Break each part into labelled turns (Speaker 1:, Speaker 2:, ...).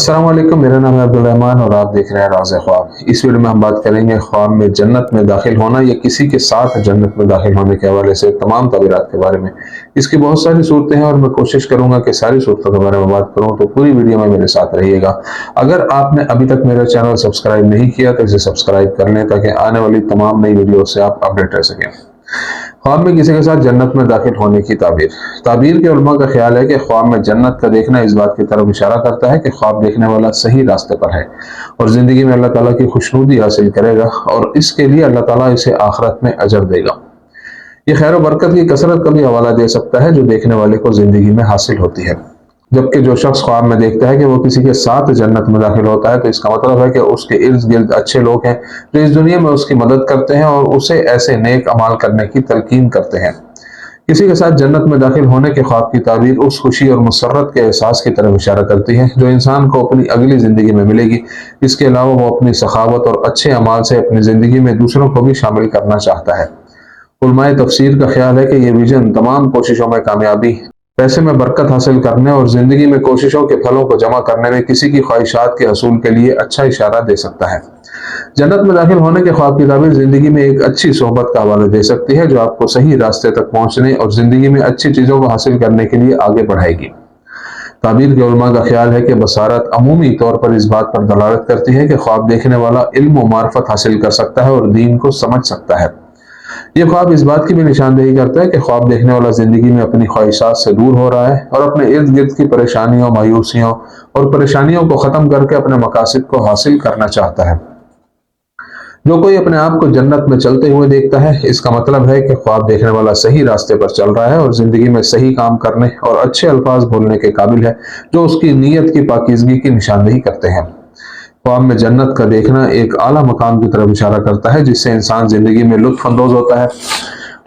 Speaker 1: السلام علیکم، میرا نام ہے عبدالرحمن اور آپ دیکھ رہے ہیں راز خواب۔ اس ویڈیو میں ہم بات کریں گے خواب میں جنت میں داخل ہونا یا کسی کے ساتھ جنت میں داخل ہونے کے حوالے سے تمام تعبیرات کے بارے میں۔ اس کی بہت ساری صورتیں ہیں اور میں کوشش کروں گا کہ ساری صورتوں کے بارے میں بات کروں، تو پوری ویڈیو میں میرے ساتھ رہیے گا۔ اگر آپ نے ابھی تک میرا چینل سبسکرائب نہیں کیا تو اسے سبسکرائب کر لیں تاکہ آنے والی تمام نئی ویڈیو سے آپ اپڈیٹ رہ سکیں۔ خواب میں کسی کے ساتھ جنت میں داخل ہونے کی تعبیر کے علماء کا خیال ہے کہ خواب میں جنت کا دیکھنا اس بات کی طرف اشارہ کرتا ہے کہ خواب دیکھنے والا صحیح راستے پر ہے اور زندگی میں اللہ تعالیٰ کی خوشنودی حاصل کرے گا، اور اس کے لیے اللہ تعالیٰ اسے آخرت میں اجر دے گا۔ یہ خیر و برکت کی کثرت کا بھی حوالہ دے سکتا ہے جو دیکھنے والے کو زندگی میں حاصل ہوتی ہے، جبکہ جو شخص خواب میں دیکھتا ہے کہ وہ کسی کے ساتھ جنت میں داخل ہوتا ہے تو اس کا مطلب ہے کہ اس کے ارد گرد اچھے لوگ ہیں جو اس دنیا میں اس کی مدد کرتے ہیں اور اسے ایسے نیک اعمال کرنے کی تلقین کرتے ہیں۔ کسی کے ساتھ جنت میں داخل ہونے کے خواب کی تعبیر اس خوشی اور مسرت کے احساس کی طرف اشارہ کرتی ہے جو انسان کو اپنی اگلی زندگی میں ملے گی۔ اس کے علاوہ وہ اپنی سخاوت اور اچھے اعمال سے اپنی زندگی میں دوسروں کو بھی شامل کرنا چاہتا ہے۔ علماء تفسیر کا خیال ہے کہ یہ ویژن تمام کوششوں میں کامیابی، پیسے میں برکت حاصل کرنے اور زندگی میں کوششوں کے پھلوں کو جمع کرنے میں کسی کی خواہشات کے حصول کے لیے اچھا اشارہ دے سکتا ہے۔ جنت میں داخل ہونے کے خواب کی تعبیر زندگی میں ایک اچھی صحبت کا حوالہ دے سکتی ہے جو آپ کو صحیح راستے تک پہنچنے اور زندگی میں اچھی چیزوں کو حاصل کرنے کے لیے آگے بڑھائے گی۔ تعبیر کے علماء کا خیال ہے کہ بصارت عمومی طور پر اس بات پر دلالت کرتی ہے کہ خواب دیکھنے والا علم و معرفت حاصل کر سکتا ہے اور دین کو سمجھ سکتا ہے۔ یہ خواب اس بات کی بھی نشاندہی کرتا ہے کہ خواب دیکھنے والا زندگی میں اپنی خواہشات سے دور ہو رہا ہے اور اپنے ارد گرد کی پریشانیوں، مایوسیوں اور پریشانیوں کو ختم کر کے اپنے مقاصد کو حاصل کرنا چاہتا ہے۔ جو کوئی اپنے آپ کو جنت میں چلتے ہوئے دیکھتا ہے، اس کا مطلب ہے کہ خواب دیکھنے والا صحیح راستے پر چل رہا ہے اور زندگی میں صحیح کام کرنے اور اچھے الفاظ بولنے کے قابل ہے جو اس کی نیت کی پاکیزگی کی نشاندہی کرتے ہیں۔ خواب میں جنت کا دیکھنا ایک اعلیٰ مقام کی طرف اشارہ کرتا ہے جس سے انسان زندگی میں لطف اندوز ہوتا ہے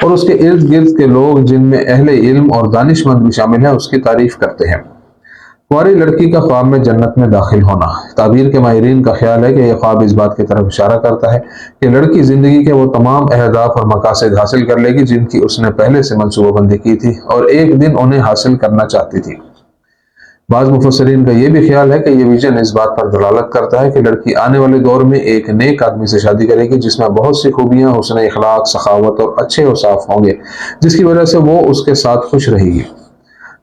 Speaker 1: اور اس کے ارد گرد کے لوگ، جن میں اہل علم اور دانش مند بھی شامل ہیں، اس کی تعریف کرتے ہیں۔ کنواری لڑکی کا خواب میں جنت میں داخل ہونا۔ تعبیر کے ماہرین کا خیال ہے کہ یہ خواب اس بات کی طرف اشارہ کرتا ہے کہ لڑکی زندگی کے وہ تمام اہداف اور مقاصد حاصل کر لے گی جن کی اس نے پہلے سے منصوبہ بندی کی تھی اور ایک دن انہیں حاصل کرنا چاہتی تھی۔ بعض مفسرین کا یہ بھی خیال ہے کہ یہ ویژن اس بات پر دلالت کرتا ہے کہ لڑکی آنے والے دور میں ایک نیک آدمی سے شادی کرے گی جس میں بہت سی خوبیاں، حسن اخلاق، سخاوت اور اچھے اوصاف ہوں گے، جس کی وجہ سے وہ اس کے ساتھ خوش رہے گی۔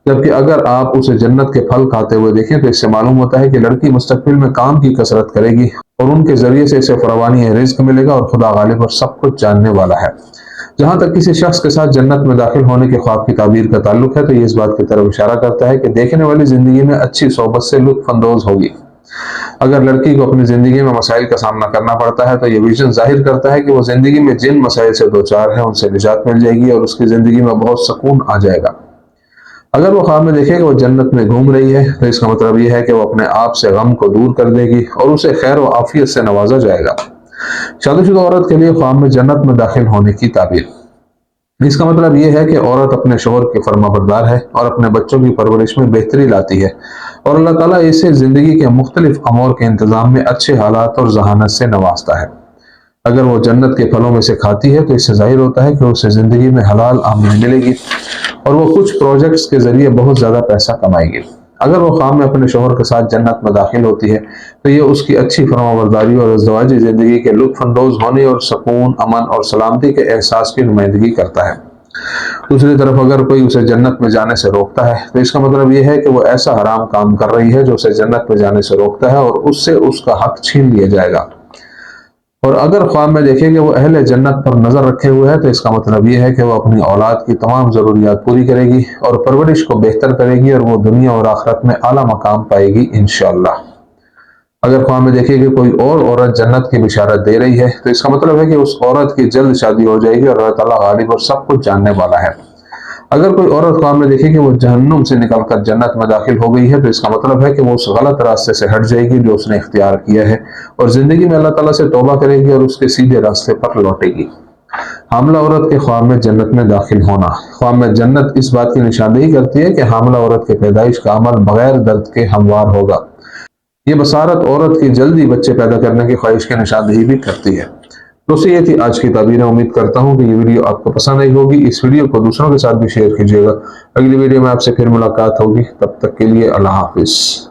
Speaker 1: جبکہ اگر آپ اسے جنت کے پھل کھاتے ہوئے دیکھیں تو اس سے معلوم ہوتا ہے کہ لڑکی مستقبل میں کام کی کثرت کرے گی اور ان کے ذریعے سے اسے فراوانی رزق ملے گا اور خدا غالب اور سب کچھ جاننے والا ہے۔ جہاں تک کسی شخص کے ساتھ جنت میں داخل ہونے کے خواب کی تعبیر کا تعلق ہے تو یہ اس بات کی طرف اشارہ کرتا ہے کہ دیکھنے والی زندگی میں اچھی صحبت سے لطف اندوز ہوگی۔ اگر لڑکی کو اپنی زندگی میں مسائل کا سامنا کرنا پڑتا ہے تو یہ ویژن ظاہر کرتا ہے کہ وہ زندگی میں جن مسائل سے دوچار ہے ان سے نجات مل جائے گی اور اس کی زندگی میں بہت سکون آ جائے گا۔ اگر وہ خواب میں دیکھے کہ وہ جنت میں گھوم رہی ہے تو اس کا مطلب یہ ہے کہ وہ اپنے آپ سے غم کو دور کر دے گی اور اسے خیر و عافیت سے نوازا جائے گا۔ شادی شدہ عورت کے لیے خواب میں جنت میں داخل ہونے کی تعبیر۔ اس کا مطلب یہ ہے کہ عورت اپنے شوہر کی فرما بردار ہے اور اپنے بچوں کی پرورش میں بہتری لاتی ہے اور اللہ تعالیٰ اسے زندگی کے مختلف امور کے انتظام میں اچھے حالات اور ذہانت سے نوازتا ہے۔ اگر وہ جنت کے پھلوں میں سے کھاتی ہے تو اس سے ظاہر ہوتا ہے کہ اسے زندگی میں حلال آمدنی ملے گی اور وہ کچھ پروجیکٹس کے ذریعے بہت زیادہ پیسہ کمائے گی۔ اگر وہ خواب میں اپنے شوہر کے ساتھ جنت میں داخل ہوتی ہے تو یہ اس کی اچھی فرما برداری اور ازدواجی زندگی کے لطف اندوز ہونے اور سکون، امن اور سلامتی کے احساس کی نمائندگی کرتا ہے۔ دوسری طرف اگر کوئی اسے جنت میں جانے سے روکتا ہے تو اس کا مطلب یہ ہے کہ وہ ایسا حرام کام کر رہی ہے جو اسے جنت میں جانے سے روکتا ہے اور اس سے اس کا حق چھین لیا جائے گا۔ اور اگر خواب میں دیکھے کہ وہ اہل جنت پر نظر رکھے ہوئے ہے تو اس کا مطلب یہ ہے کہ وہ اپنی اولاد کی تمام ضروریات پوری کرے گی اور پرورش کو بہتر کرے گی اور وہ دنیا اور آخرت میں اعلیٰ مقام پائے گی انشاءاللہ۔ اگر خواب میں دیکھے کہ کوئی اور عورت جنت کی بشارت دے رہی ہے تو اس کا مطلب ہے کہ اس عورت کی جلد شادی ہو جائے گی اور اللہ تعالیٰ غالب اور سب کچھ جاننے والا ہے۔ اگر کوئی عورت خواب میں دیکھے کہ وہ جہنم سے نکل کر جنت میں داخل ہو گئی ہے تو اس کا مطلب ہے کہ وہ اس غلط راستے سے ہٹ جائے گی جو اس نے اختیار کیا ہے اور زندگی میں اللہ تعالیٰ سے توبہ کرے گی اور اس کے سیدھے راستے پر لوٹے گی۔ حاملہ عورت کے خواب میں جنت میں داخل ہونا۔ خواب میں جنت اس بات کی نشاندہی کرتی ہے کہ حاملہ عورت کے پیدائش کا عمل بغیر درد کے ہموار ہوگا۔ یہ بصارت عورت کی جلدی بچے پیدا کرنے کی خواہش کی نشاندہی بھی کرتی ہے۔ دوستو یہ تھی آج کی تعبیریں۔ امید کرتا ہوں کہ یہ ویڈیو آپ کو پسند آئی ہوگی۔ اس ویڈیو کو دوسروں کے ساتھ بھی شیئر کیجیے گا۔ اگلی ویڈیو میں آپ سے پھر ملاقات ہوگی، تب تک کے لیے اللہ حافظ۔